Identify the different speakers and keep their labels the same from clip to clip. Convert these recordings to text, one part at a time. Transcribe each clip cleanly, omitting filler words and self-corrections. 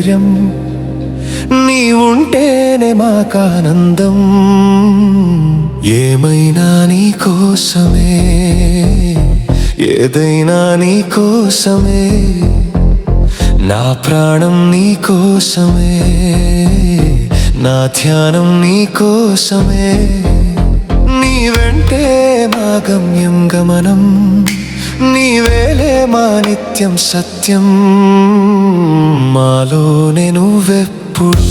Speaker 1: ధైర్యం నీవుంటేనే మాకానందం ఏమైనా నీ కోసమే ఏదైనా నీ కోసమే నా ప్రాణం నీ కోసమే నా ధ్యానం నీ కోసమే నీ వెంటే మా గమ్యం గమనం నీవేలే మా నిత్యం సత్యం మాలోనే నువ్వెప్పుడు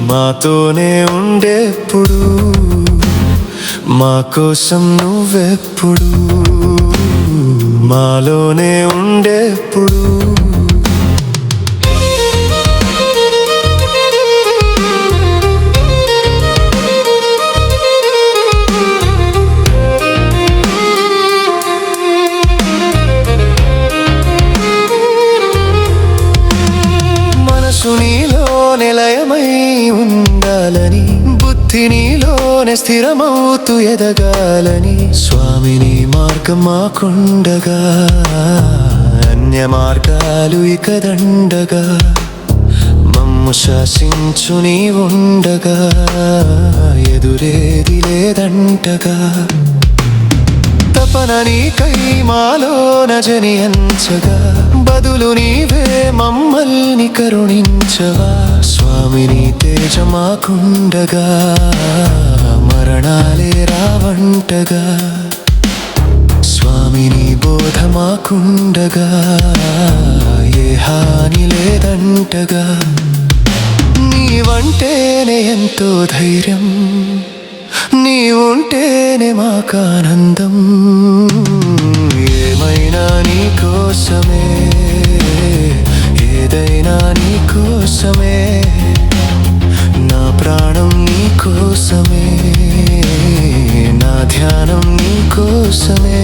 Speaker 1: మాతోనే ఉండేప్పుడు మా కోసం నువ్వెప్పుడు మాలోనే ఉండేప్పుడు నీలోనే లయమై ఉండాలని బుద్ధి నీలోనే స్థిరమవుతూ ఎదగాలని స్వామిని మార్గం మాకుండగా అన్య మార్గాలు ఇక దండగా మమ్ము శాసించు నీ ఉండగా ఎదురేది లేదంటగా తపన నీకై మాలోన జనించగా బదులు నీవే మమ్మల్ని కరుణించవా స్వామిని తేజమాకుండగా మరణాలే రావంటగా స్వామిని బోధమాకుండగా ఏ హాని లేదంటగా నీవంటేనే ఎంతో ధైర్యం నీవుంటేనే మాకానందం ఏమైనా నీ కోసమే ఏదైనా నీ కోసమే నా ప్రాణం నీ కోసమే నా ధ్యానం నీ కోసమే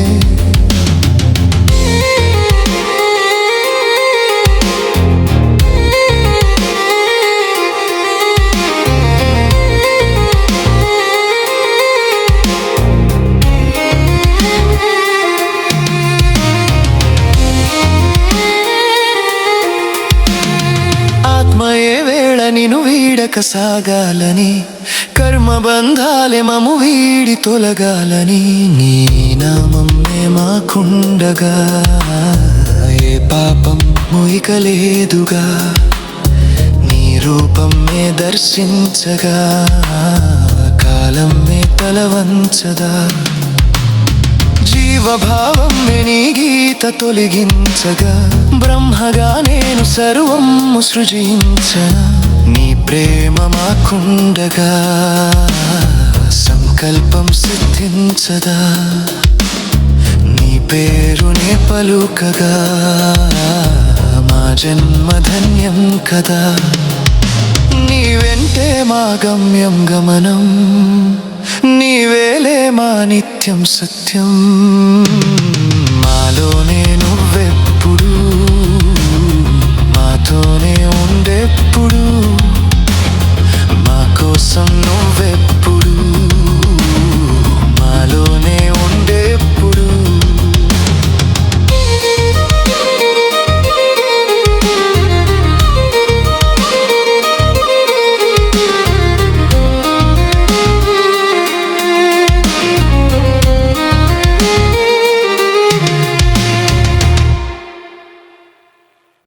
Speaker 1: నిన్ను వీడక సాగాలని కర్మ బంధాలే మము వీడి తొలగాలని నీ నామమే మాకుండగా ఏ పాపం మొయికలేదుగా నీ రూపమే దర్శించగా కాలమే తలవంచదా జీవభావం నీ గీత తొలగించగా బ్రహ్మగా నేను సర్వము సృజించనా నీ ప్రేమ మాకుండగా సంకల్పం సిద్ధించదా నీ పేరునే పలుకగా మా జన్మ ధన్యం కదా నీ వెంటే మా గమ్యం గమనం నీవేలే మా నిత్యం సత్యం మాలోనే నువ్వెప్పుడు మాతోనే ఉండేప్పుడు